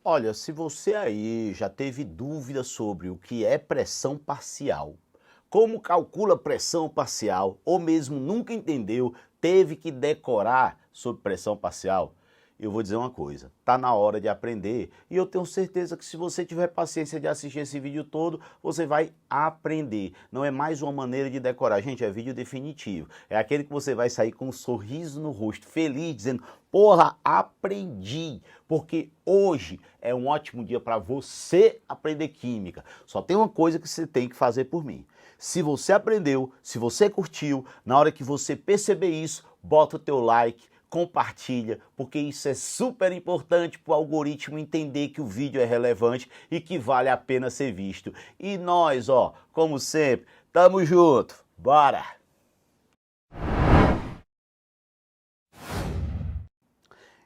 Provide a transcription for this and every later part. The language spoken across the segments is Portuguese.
Olha, se você aí já teve dúvida sobre o que é pressão parcial, como calcula pressão parcial, ou mesmo nunca entendeu, teve que decorar sobre pressão parcial, eu vou dizer uma coisa, tá na hora de aprender e eu tenho certeza que se você tiver paciência de assistir esse vídeo todo, você vai aprender. Não é mais uma maneira de decorar, gente, é vídeo definitivo. É aquele que você vai sair com um sorriso no rosto, feliz, dizendo, porra, aprendi, porque hoje é um ótimo dia para você aprender química. Só tem uma coisa que você tem que fazer por mim. Se você aprendeu, se você curtiu, na hora que você perceber isso, bota o teu like, compartilha, porque isso é super importante para o algoritmo entender que o vídeo é relevante e que vale a pena ser visto. E nós, ó, como sempre, tamo junto. Bora!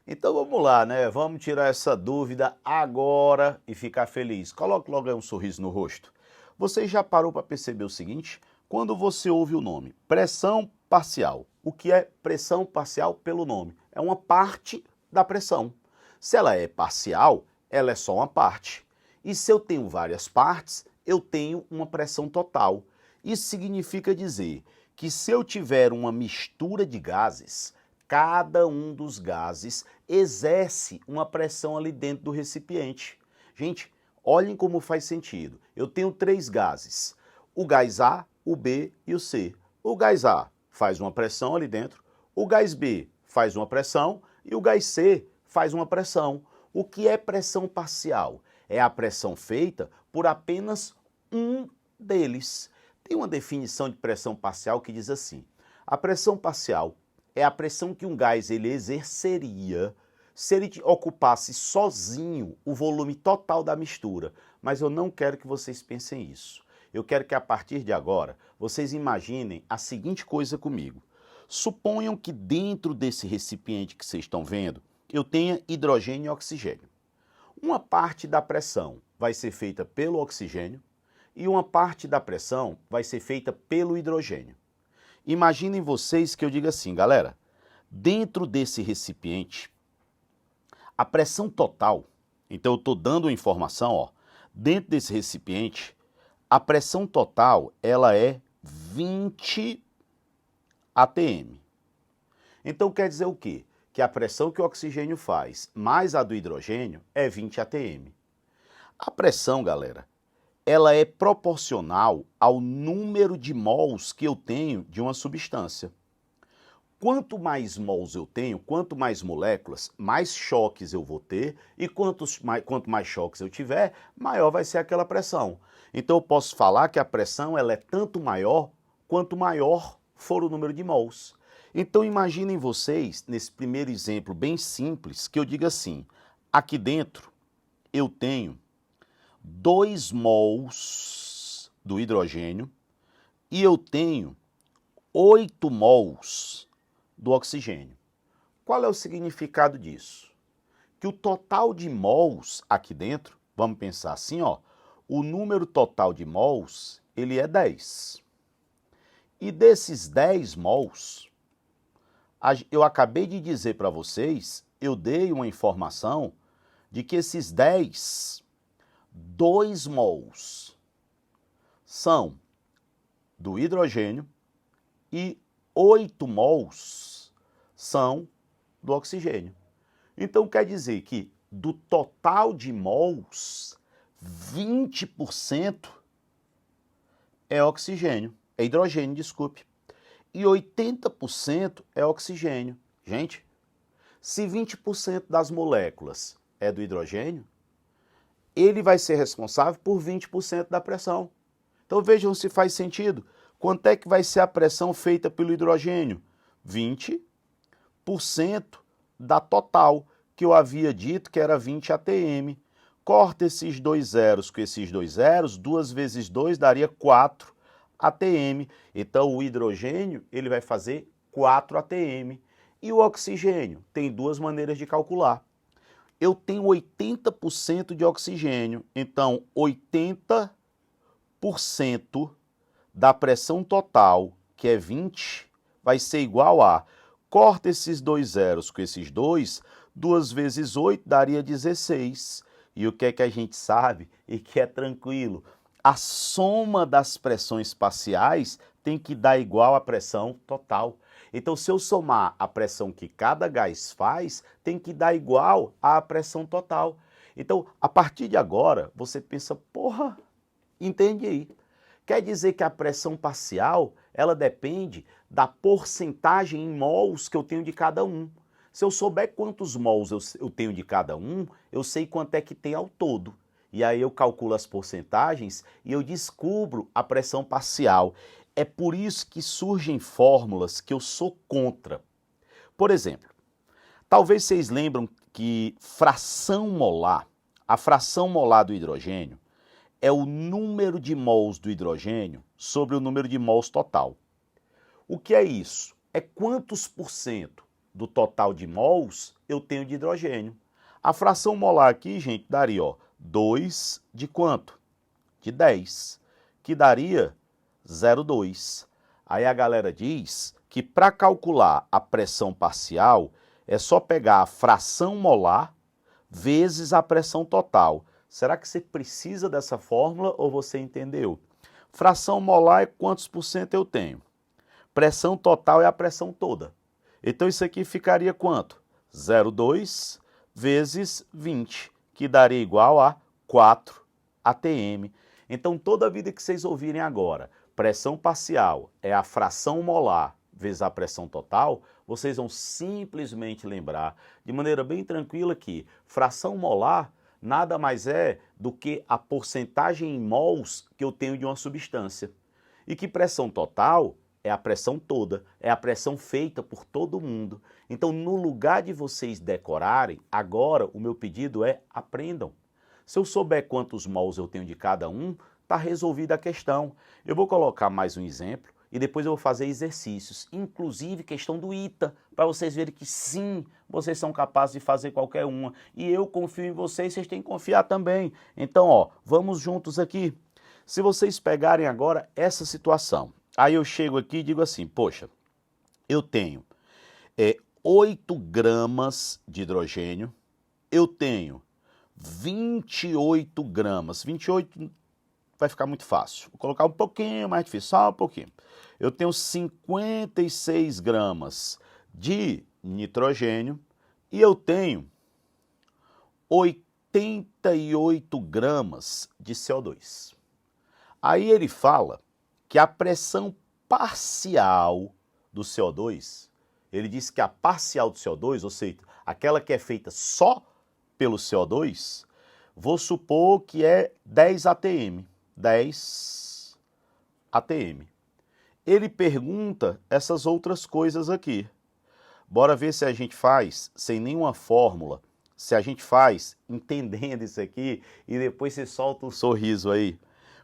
Então vamos lá, né? Vamos tirar essa dúvida agora e ficar feliz. Coloque logo aí um sorriso no rosto. Você já parou para perceber o seguinte? Quando você ouve o nome pressão parcial, o que é pressão parcial pelo nome? É uma parte da pressão. Se ela é parcial, ela é só uma parte. E se eu tenho várias partes, eu tenho uma pressão total. Isso significa dizer que se eu tiver uma mistura de gases, cada um dos gases exerce uma pressão ali dentro do recipiente. Gente, olhem como faz sentido. Eu tenho três gases, o gás A, o B e o C. O gás A faz uma pressão ali dentro, o gás B faz uma pressão e o gás C faz uma pressão. O que é pressão parcial? É a pressão feita por apenas um deles. Tem uma definição de pressão parcial que diz assim: a pressão parcial é a pressão que um gás ele exerceria se ele ocupasse sozinho o volume total da mistura. Mas eu não quero que vocês pensem isso. Eu quero que a partir de agora vocês imaginem a seguinte coisa comigo. Suponham que dentro desse recipiente que vocês estão vendo, eu tenha hidrogênio e oxigênio. Uma parte da pressão vai ser feita pelo oxigênio e uma parte da pressão vai ser feita pelo hidrogênio. Imaginem vocês que eu diga assim, galera, dentro desse recipiente, a pressão total, então eu estou dando uma informação, ó, dentro desse recipiente, a pressão total ela é 20 atm. Então quer dizer o quê? Que a pressão que o oxigênio faz mais a do hidrogênio é 20 atm. A pressão, galera, ela é proporcional ao número de mols que eu tenho de uma substância. Quanto mais mols eu tenho, quanto mais moléculas, mais choques eu vou ter, e quanto mais choques eu tiver, maior vai ser aquela pressão. Então eu posso falar que a pressão ela é tanto maior quanto maior for o número de mols. Então imaginem vocês, nesse primeiro exemplo bem simples, que eu diga assim, aqui dentro eu tenho 2 mols do hidrogênio e eu tenho 8 mols do oxigênio. Qual é o significado disso? Que o total de mols aqui dentro, vamos pensar assim, ó, o número total de mols, ele é 10. E desses 10 mols, eu acabei de dizer para vocês, eu dei uma informação de que esses 2 mols são do hidrogênio e 8 mols são do oxigênio. Então quer dizer que do total de mols, 20% é oxigênio, é hidrogênio, desculpe, e 80% é oxigênio. Gente, se 20% das moléculas é do hidrogênio, ele vai ser responsável por 20% da pressão. Então vejam se faz sentido. Quanto é que vai ser a pressão feita pelo hidrogênio? 20% da total, que eu havia dito que era 20 atm. Corta esses 2 zeros com esses 2 zeros, 2 vezes 2 daria 4 atm. Então o hidrogênio ele vai fazer 4 atm. E o oxigênio tem 2 maneiras de calcular. Eu tenho 80% de oxigênio, então 80% da pressão total, que é 20, vai ser igual a, corta esses 2 zeros com esses 2, 2 vezes 8 daria 16. E o que é que a gente sabe e que é tranquilo? A soma das pressões parciais tem que dar igual à pressão total. Então, se eu somar a pressão que cada gás faz, tem que dar igual à pressão total. Então, a partir de agora, você pensa, porra, entende aí. Quer dizer que a pressão parcial, ela depende da porcentagem em mols que eu tenho de cada um. Se eu souber quantos mols eu tenho de cada um, eu sei quanto é que tem ao todo. E aí eu calculo as porcentagens e eu descubro a pressão parcial. É por isso que surgem fórmulas que eu sou contra. Por exemplo, talvez vocês lembram que a fração molar do hidrogênio, é o número de mols do hidrogênio sobre o número de mols total. O que é isso? É quantos por cento do total de mols eu tenho de hidrogênio. A fração molar aqui, gente, daria 2 de quanto? De 10, que daria 0,2. Aí a galera diz que para calcular a pressão parcial é só pegar a fração molar vezes a pressão total. Será que você precisa dessa fórmula ou você entendeu? Fração molar é quantos por cento eu tenho. Pressão total é a pressão toda. Então isso aqui ficaria quanto? 0,2 vezes 20, que daria igual a 4 atm. Então toda vida que vocês ouvirem agora, pressão parcial é a fração molar vezes a pressão total, vocês vão simplesmente lembrar de maneira bem tranquila que fração molar nada mais é do que a porcentagem em mols que eu tenho de uma substância. E que pressão total é a pressão toda, é a pressão feita por todo mundo. Então, no lugar de vocês decorarem, agora o meu pedido é aprendam. Se eu souber quantos mols eu tenho de cada um, está resolvida a questão. Eu vou colocar mais um exemplo e depois eu vou fazer exercícios, inclusive questão do ITA, para vocês verem que sim, vocês são capazes de fazer qualquer uma. E eu confio em vocês, vocês têm que confiar também. Então, vamos juntos aqui. Se vocês pegarem agora essa situação, aí eu chego aqui e digo assim, poxa, eu tenho 8 gramas de hidrogênio, eu tenho 28 gramas, 28 vai ficar muito fácil. Vou colocar um pouquinho mais difícil, só um pouquinho. Eu tenho 56 gramas de nitrogênio e eu tenho 88 gramas de CO2. Aí ele fala que a pressão parcial do CO2, ele diz que a parcial do CO2, ou seja, aquela que é feita só pelo CO2, vou supor que é 10 atm. 10 atm. Ele pergunta essas outras coisas aqui. Bora ver se a gente faz sem nenhuma fórmula, se a gente faz entendendo isso aqui e depois você solta um sorriso aí.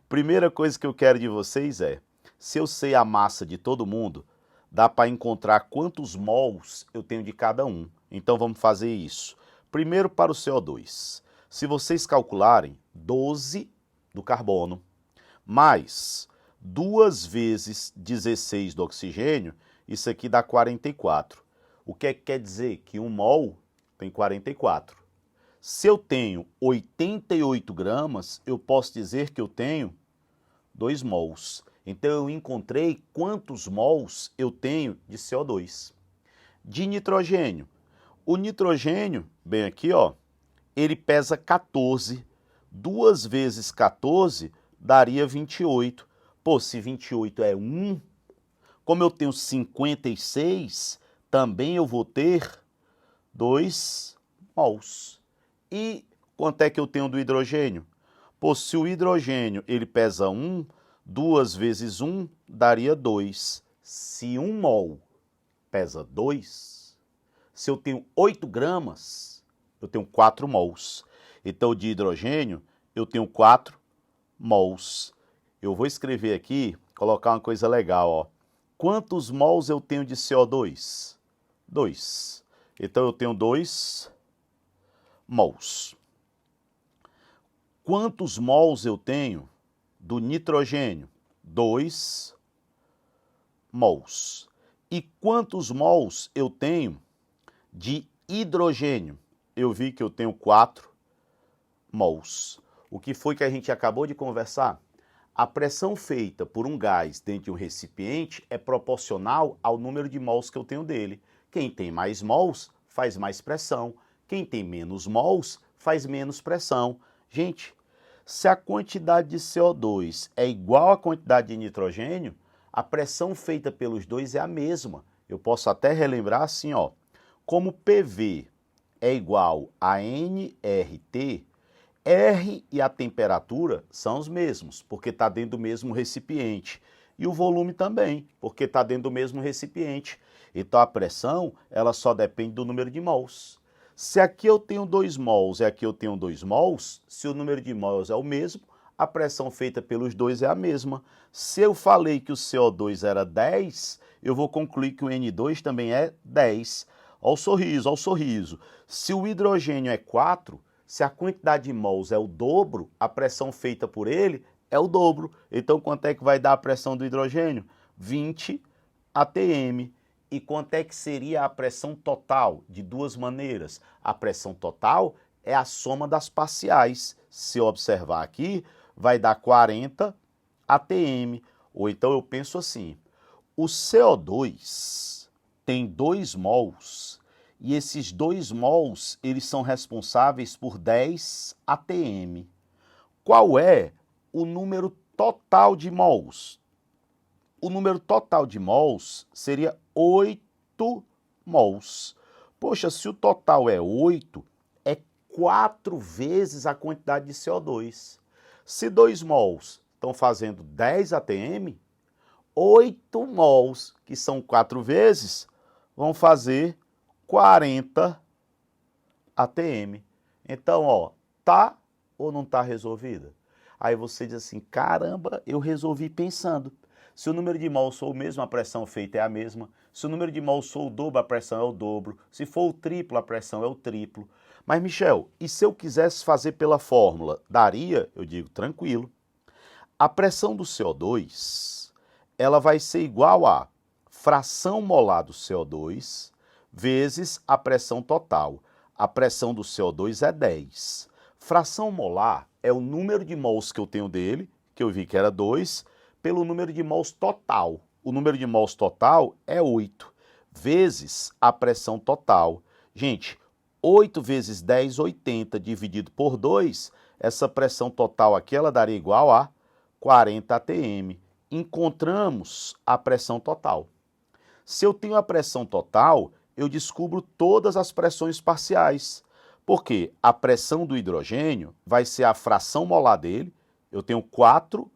Primeira coisa que eu quero de vocês é, se eu sei a massa de todo mundo, dá para encontrar quantos mols eu tenho de cada um. Então vamos fazer isso. Primeiro para o CO2. Se vocês calcularem 12 do carbono, mais 2 vezes 16 do oxigênio, isso aqui dá 44. O que é que quer dizer? Que 1 mol tem 44. Se eu tenho 88 gramas, eu posso dizer que eu tenho 2 mols. Então eu encontrei quantos mols eu tenho de CO2. De nitrogênio. O nitrogênio, bem aqui, ele pesa 14. 2 vezes 14 daria 28. Pô, se 28 é 1, como eu tenho 56, também eu vou ter 2 mols. E quanto é que eu tenho do hidrogênio? Pô, se o hidrogênio ele pesa 1, 2 vezes 1 daria 2. Se 1 mol pesa 2, se eu tenho 8 gramas, eu tenho 4 mols. Então, de hidrogênio, eu tenho 4 mols. Eu vou escrever aqui, colocar uma coisa legal, Quantos mols eu tenho de CO2? 2. Então, eu tenho 2 mols. Quantos mols eu tenho do nitrogênio? 2 mols. E quantos mols eu tenho de hidrogênio? Eu vi que eu tenho 4 mols. O que foi que a gente acabou de conversar? A pressão feita por um gás dentro de um recipiente é proporcional ao número de mols que eu tenho dele. Quem tem mais mols faz mais pressão. Quem tem menos mols faz menos pressão. Gente, se a quantidade de CO2 é igual à quantidade de nitrogênio, a pressão feita pelos dois é a mesma. Eu posso até relembrar assim, ó, como PV é igual a nRT, R e a temperatura são os mesmos, porque está dentro do mesmo recipiente. E o volume também, porque está dentro do mesmo recipiente. Então a pressão, ela só depende do número de mols. Se aqui eu tenho 2 mols e aqui eu tenho 2 mols, se o número de mols é o mesmo, a pressão feita pelos dois é a mesma. Se eu falei que o CO2 era 10, eu vou concluir que o N2 também é 10. Olha o sorriso, olha o sorriso. Se o hidrogênio é 4, se a quantidade de mols é o dobro, a pressão feita por ele é o dobro. Então, quanto é que vai dar a pressão do hidrogênio? 20 atm. E quanto é que seria a pressão total? De duas maneiras. A pressão total é a soma das parciais. Se eu observar aqui, vai dar 40 atm. Ou então eu penso assim, o CO2 tem 2 mols. E esses 2 mols, eles são responsáveis por 10 atm. Qual é o número total de mols? O número total de mols seria 8 mols. Poxa, se o total é 8, é 4 vezes a quantidade de CO2. Se 2 mols estão fazendo 10 atm, 8 mols, que são 4 vezes, vão fazer 40 atm. Então, ó, tá ou não tá resolvida? Aí você diz assim, caramba, eu resolvi pensando. Se o número de mols for o mesmo, a pressão feita é a mesma. Se o número de mols for o dobro, a pressão é o dobro. Se for o triplo, a pressão é o triplo. Mas, Michel, e se eu quisesse fazer pela fórmula? Daria? Eu digo, tranquilo. A pressão do CO2, ela vai ser igual a fração molar do CO2 vezes a pressão total. A pressão do CO2 é 10. Fração molar é o número de mols que eu tenho dele, que eu vi que era 2, pelo número de mols total. O número de mols total é 8, vezes a pressão total. Gente, 8 vezes 10, 80, dividido por 2, essa pressão total aqui, ela daria igual a 40 atm. Encontramos a pressão total. Se eu tenho a pressão total, eu descubro todas as pressões parciais. Porque a pressão do hidrogênio vai ser a fração molar dele. Eu tenho 4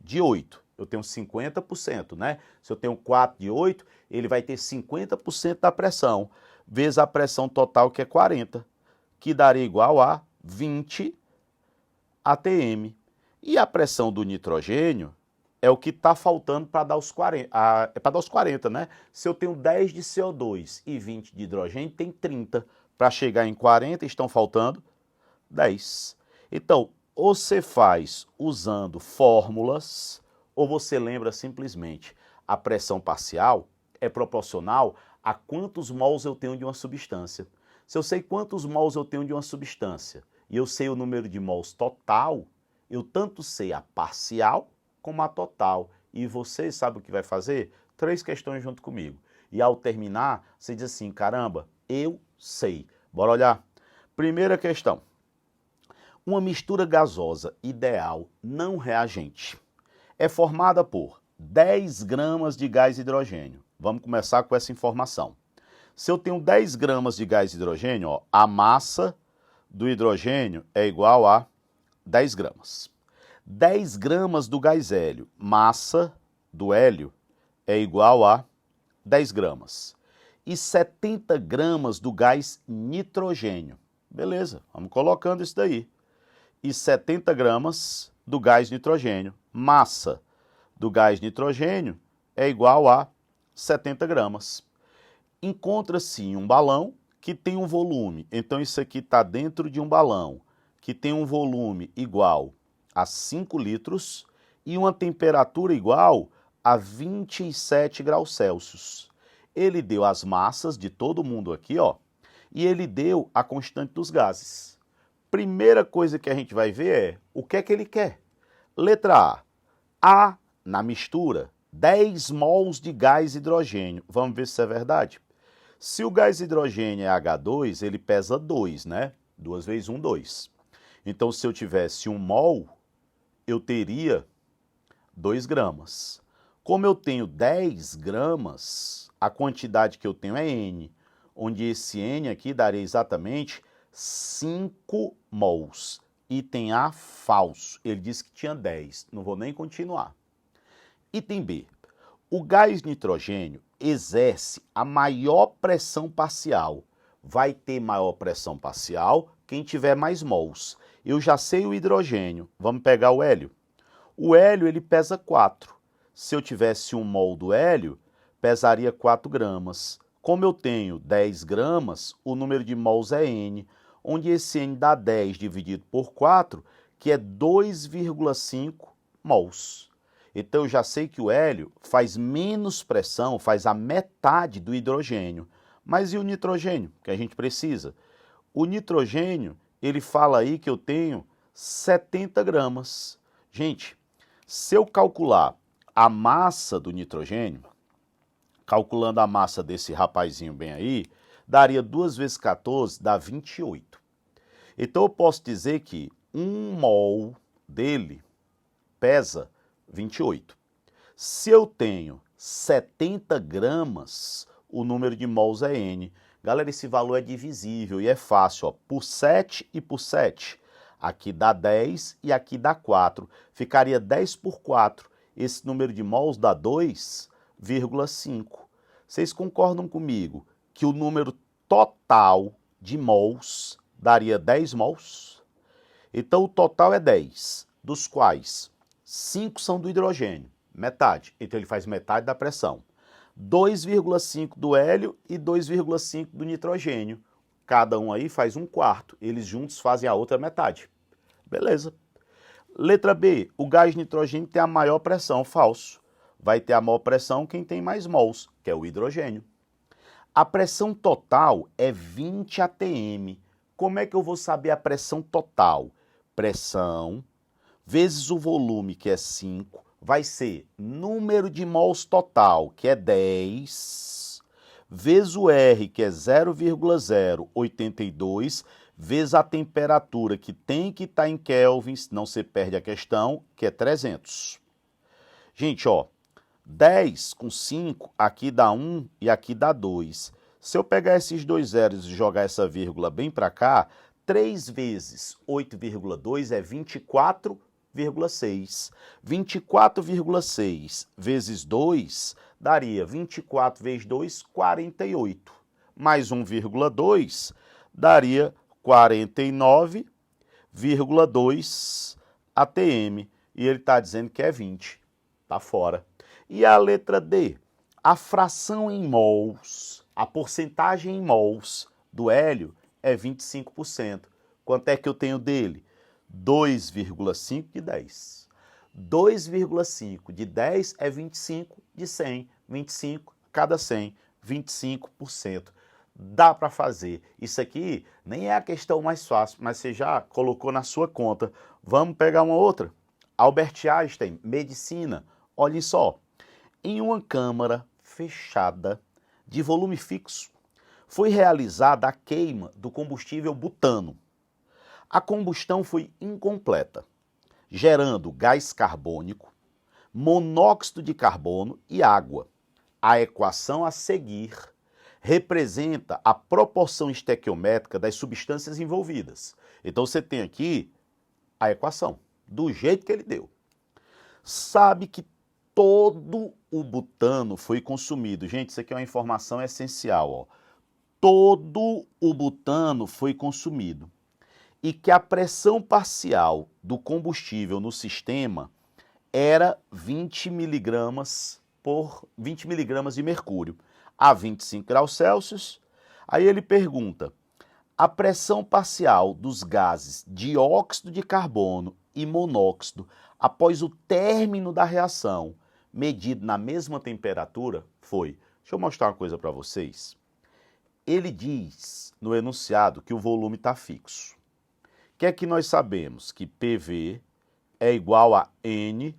de 8. Eu tenho 50%, né? Se eu tenho 4 de 8, ele vai ter 50% da pressão, vezes a pressão total, que é 40, que daria igual a 20 atm. E a pressão do nitrogênio é o que está faltando para dar os 40, para dar os 40, né? Se eu tenho 10 de CO2 e 20 de hidrogênio, tem 30. Para chegar em 40, estão faltando 10. Então, ou você faz usando fórmulas, ou você lembra simplesmente, a pressão parcial é proporcional a quantos mols eu tenho de uma substância. Se eu sei quantos mols eu tenho de uma substância e eu sei o número de mols total, eu tanto sei a parcial como a total. E você sabe o que vai fazer? 3 questões junto comigo. E ao terminar, você diz assim, caramba, eu sei. Bora olhar? Primeira questão. Uma mistura gasosa ideal não reagente é formada por 10 gramas de gás hidrogênio. Vamos começar com essa informação. Se eu tenho 10 gramas de gás hidrogênio, ó, a massa do hidrogênio é igual a 10 gramas. 10 gramas do gás hélio, massa do hélio, é igual a 10 gramas. E 70 gramas do gás nitrogênio. Beleza, vamos colocando isso daí. E 70 gramas do gás nitrogênio. Massa do gás nitrogênio é igual a 70 gramas. Encontra-se um balão que tem um volume. Então isso aqui está dentro de um balão que tem um volume igual a 5 litros e uma temperatura igual a 27 graus Celsius. Ele deu as massas de todo mundo aqui, ó, e ele deu a constante dos gases. Primeira coisa que a gente vai ver é o que é que ele quer. Letra A, na mistura, 10 mols de gás hidrogênio. Vamos ver se isso é verdade? Se o gás hidrogênio é H2, ele pesa 2, né? 2 vezes 1, 2. Então, se eu tivesse 1 mol, eu teria 2 gramas. Como eu tenho 10 gramas, a quantidade que eu tenho é N, onde esse N aqui daria exatamente 5 mols. Item A, falso. Ele disse que tinha 10. Não vou nem continuar. Item B. O gás nitrogênio exerce a maior pressão parcial. Vai ter maior pressão parcial quem tiver mais mols. Eu já sei o hidrogênio. Vamos pegar o hélio. O hélio ele pesa 4. Se eu tivesse 1 mol do hélio, pesaria 4 gramas. Como eu tenho 10 gramas, o número de mols é N, onde esse N dá 10 dividido por 4, que é 2,5 mols. Então eu já sei que o hélio faz menos pressão, faz a metade do hidrogênio. Mas e o nitrogênio, que a gente precisa? O nitrogênio, ele fala aí que eu tenho 70 gramas. Gente, se eu calcular a massa do nitrogênio, calculando a massa desse rapazinho bem aí, daria 2 vezes 14, dá 28. Então eu posso dizer que 1 mol dele pesa 28. Se eu tenho 70 gramas, o número de mols é N. Galera, esse valor é divisível e é fácil, ó, por 7 e por 7. Aqui dá 10 e aqui dá 4. Ficaria 10 por 4. Esse número de mols dá 2,5. Vocês concordam comigo que o número total de mols daria 10 mols? Então o total é 10, dos quais 5 são do hidrogênio, metade. Então ele faz metade da pressão. 2,5 do hélio e 2,5 do nitrogênio. Cada um aí faz 1/4. Eles juntos fazem a outra metade. Beleza. Letra B. O gás nitrogênio tem a maior pressão. Falso. Vai ter a maior pressão quem tem mais mols, que é o hidrogênio. A pressão total é 20 atm. Como é que eu vou saber a pressão total? Pressão vezes o volume, que é 5, vai ser número de mols total, que é 10, vezes o R, que é 0,082, vezes a temperatura, que tem que estar em Kelvin, senão você perde a questão, que é 300. Gente, ó, 10 com 5, aqui dá 1 e aqui dá 2. Se eu pegar esses dois zeros e jogar essa vírgula bem para cá, 3 vezes 8,2 é 24,6. 24,6 vezes 2 daria 24 vezes 2, 48. Mais 1,2 daria 49,2 atm. E ele está dizendo que é 20. Está fora. E a letra D? A fração em mols, a porcentagem em mols do hélio é 25%. Quanto é que eu tenho dele? 2,5 de 10. 2,5 de 10 é 25 de 100. 25 cada 100, 25%. Dá para fazer. Isso aqui nem é a questão mais fácil, mas você já colocou na sua conta. Vamos pegar uma outra. Albert Einstein, medicina. Olhem só. Em uma câmara fechada de volume fixo, foi realizada a queima do combustível butano. A combustão foi incompleta, gerando gás carbônico, monóxido de carbono e água. A equação a seguir representa a proporção estequiométrica das substâncias envolvidas. Então você tem aqui a equação, do jeito que ele deu. Sabe que todo o butano foi consumido. Gente, isso aqui é uma informação essencial, ó. Todo o butano foi consumido. E que a pressão parcial do combustível no sistema era 20 miligramas por 20 miligramas de mercúrio a 25 graus Celsius. Aí ele pergunta, a pressão parcial dos gases dióxido de carbono e monóxido após o término da reação, medido na mesma temperatura, foi... Deixa eu mostrar uma coisa para vocês. Ele diz no enunciado que o volume está fixo, que é que nós sabemos? Que PV é igual a nRT.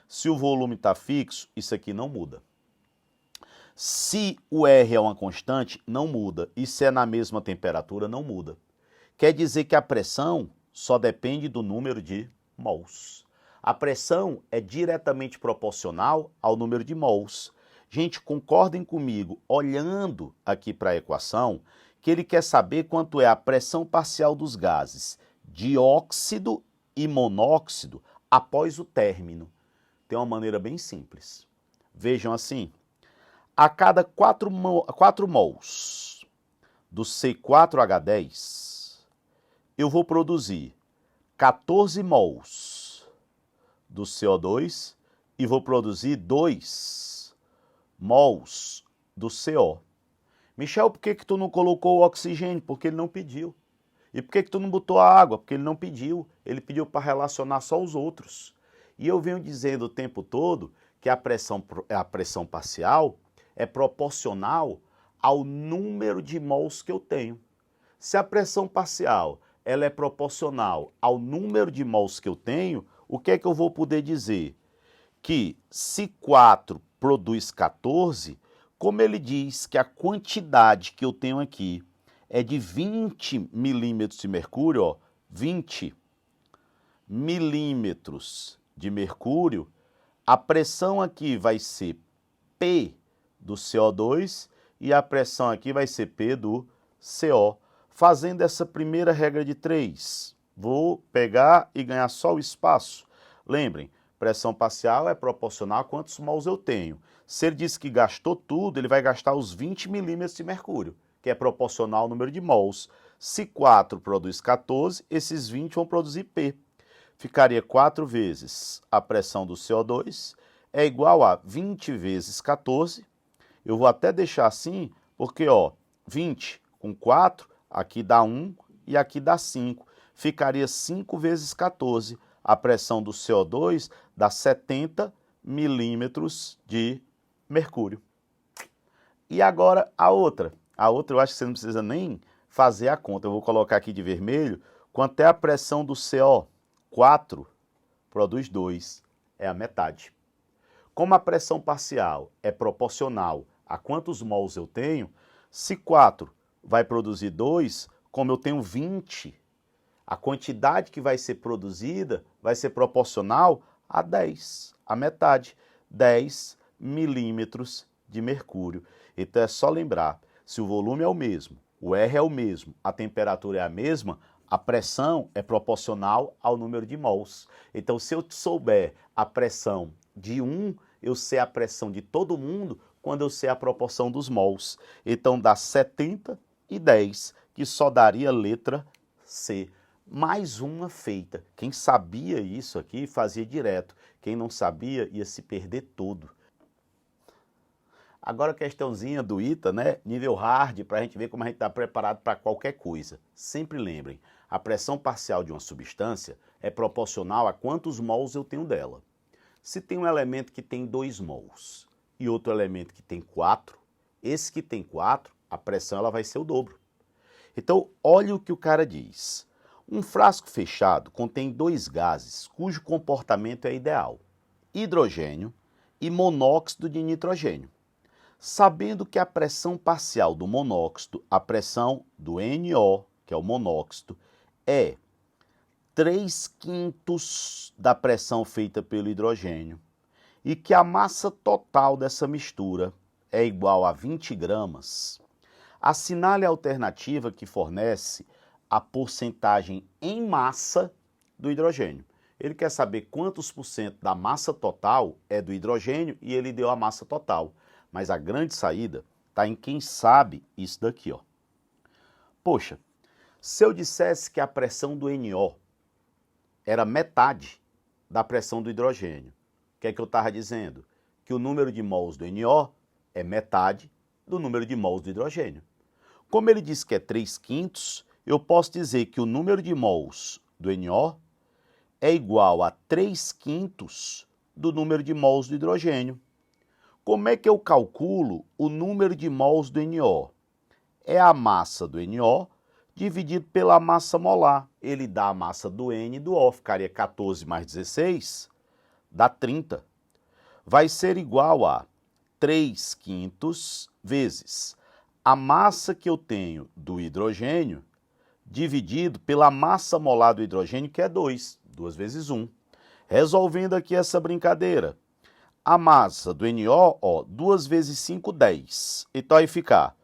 Se o volume está fixo, isso aqui não muda. Se o R é uma constante, não muda. E se é na mesma temperatura, não muda. Quer dizer que a pressão só depende do número de mols. A pressão é diretamente proporcional ao número de mols. Gente, concordem comigo, olhando aqui para a equação, que ele quer saber quanto é a pressão parcial dos gases dióxido e monóxido após o término. Tem uma maneira bem simples. Vejam assim, a cada 4 mols do C4H10, eu vou produzir 14 mols do CO2 e vou produzir 2 mols do CO. Michel, por que tu não colocou o oxigênio? Porque ele não pediu. E por que tu não botou a água? Porque ele não pediu. Ele pediu para relacionar só os outros. E eu venho dizendo o tempo todo que a pressão parcial é proporcional ao número de mols que eu tenho. Se a pressão parcial ela é proporcional ao número de mols que eu tenho, o que é que eu vou poder dizer? Que se 4 produz 14, como ele diz que a quantidade que eu tenho aqui é de 20 milímetros de mercúrio, ó, 20 milímetros de mercúrio, a pressão aqui vai ser P do CO2 e a pressão aqui vai ser P do CO. Fazendo essa primeira regra de 3, vou pegar e ganhar só o espaço. Lembrem, pressão parcial é proporcional a quantos mols eu tenho. Se ele disse que gastou tudo, ele vai gastar os 20 milímetros de mercúrio, que é proporcional ao número de mols. Se 4 produz 14, esses 20 vão produzir P. Ficaria 4 vezes a pressão do CO2, é igual a 20 vezes 14. Eu vou até deixar assim, porque ó, 20 com 4, aqui dá 1 e aqui dá 5. Ficaria 5 vezes 14. A pressão do CO2 dá 70 milímetros de mercúrio. E agora a outra. A outra eu acho que você não precisa nem fazer a conta. Eu vou colocar aqui de vermelho. Quanto é a pressão do CO? 4 produz 2. É a metade. Como a pressão parcial é proporcional a quantos mols eu tenho, se 4 vai produzir 2, como eu tenho 20, a quantidade que vai ser produzida vai ser proporcional a 10, a metade, 10 milímetros de mercúrio. Então é só lembrar, se o volume é o mesmo, o R é o mesmo, a temperatura é a mesma, a pressão é proporcional ao número de mols. Então se eu souber a pressão de um, eu sei a pressão de todo mundo quando eu sei a proporção dos mols. Então dá 70 e 10, que só daria letra C. Mais uma feita. Quem sabia isso aqui fazia direto. Quem não sabia ia se perder todo. Agora a questãozinha do ITA, né? Nível hard, para a gente ver como a gente está preparado para qualquer coisa. Sempre lembrem, a pressão parcial de uma substância é proporcional a quantos mols eu tenho dela. Se tem um elemento que tem 2 mols e outro elemento que tem 4, esse que tem 4, a pressão ela vai ser o dobro. Então, olha o que o cara diz. Um frasco fechado contém 2 gases cujo comportamento é ideal: hidrogênio e monóxido de nitrogênio. Sabendo que a pressão parcial do monóxido, a pressão do NO, que é o monóxido, é 3/5 da pressão feita pelo hidrogênio, e que a massa total dessa mistura é igual a 20 gramas, assinale a alternativa que fornece a porcentagem em massa do hidrogênio. Ele quer saber quantos por cento da massa total é do hidrogênio e ele deu a massa total. Mas a grande saída está em quem sabe isso daqui, ó. Poxa, se eu dissesse que a pressão do NO era metade da pressão do hidrogênio, o que é que eu estava dizendo? Que o número de mols do NO é metade do número de mols do hidrogênio. Como ele disse que é 3/5, eu posso dizer que o número de mols do NO é igual a 3/5 do número de mols do hidrogênio. Como é que eu calculo o número de mols do NO? É a massa do NO dividido pela massa molar. Ele dá a massa do N e do O, ficaria 14 mais 16, dá 30. Vai ser igual a 3/5 vezes a massa que eu tenho do hidrogênio, dividido pela massa molar do hidrogênio, que é 2, 2 vezes 1. Resolvendo aqui essa brincadeira, a massa do NO, ó, 2 vezes 5, 10. Então aí ficar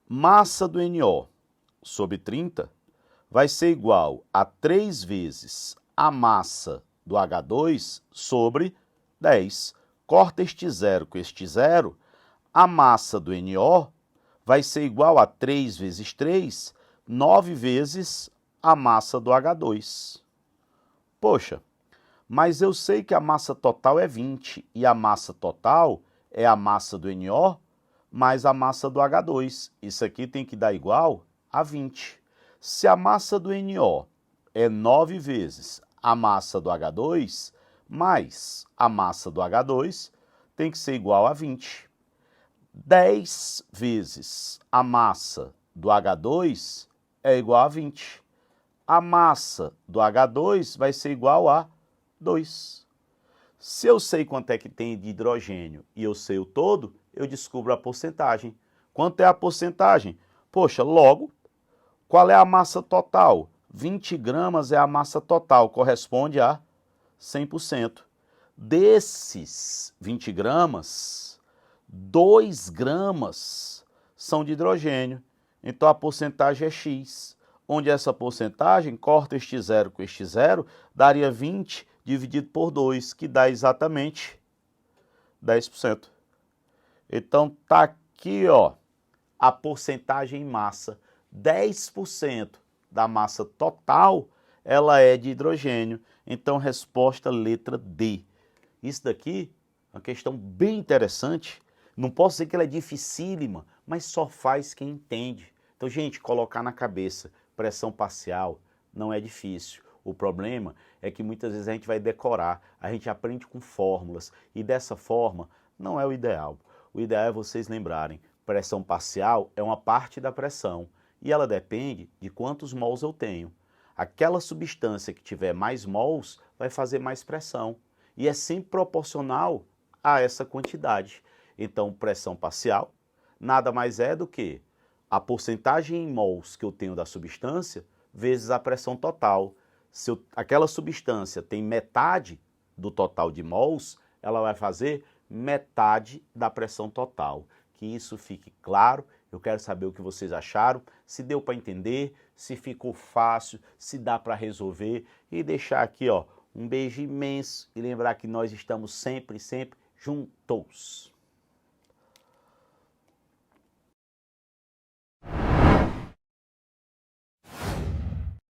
massa do NO sobre 30 vai ser igual a 3 vezes a massa do H2 sobre 10. Corta este zero com este zero, a massa do NO vai ser igual a 3 vezes 3, 9 vezes a massa do H2. Poxa, mas eu sei que a massa total é 20 e a massa total é a massa do NO mais a massa do H2. Isso aqui tem que dar igual a 20. Se a massa do NO é 9 vezes a massa do H2 mais a massa do H2, tem que ser igual a 20. 10 vezes a massa do H2 é igual a 20. A massa do H2 vai ser igual a 2. Se eu sei quanto é que tem de hidrogênio e eu sei o todo, eu descubro a porcentagem. Quanto é a porcentagem? Poxa, logo, qual é a massa total? 20 gramas é a massa total, corresponde a 100%. Desses 20 gramas, 2 gramas são de hidrogênio. Então a porcentagem é X. Onde essa porcentagem, corta este zero com este zero, daria 20 dividido por 2, que dá exatamente 10%. Então tá aqui, ó, a porcentagem em massa. 10% da massa total, ela é de hidrogênio. Então resposta letra D. Isso daqui é uma questão bem interessante. Não posso dizer que ela é dificílima, mas só faz quem entende. Então, gente, colocar na cabeça, pressão parcial não é difícil. O problema é que muitas vezes a gente vai decorar, a gente aprende com fórmulas e dessa forma não é o ideal. O ideal é vocês lembrarem, pressão parcial é uma parte da pressão e ela depende de quantos mols eu tenho. Aquela substância que tiver mais mols vai fazer mais pressão e é sempre proporcional a essa quantidade. Então, pressão parcial nada mais é do que a porcentagem em mols que eu tenho da substância vezes a pressão total. Se aquela substância tem metade do total de mols, ela vai fazer metade da pressão total. Que isso fique claro. Eu quero saber o que vocês acharam, se deu para entender, se ficou fácil, se dá para resolver e deixar aqui, ó, um beijo imenso e lembrar que nós estamos sempre, sempre juntos.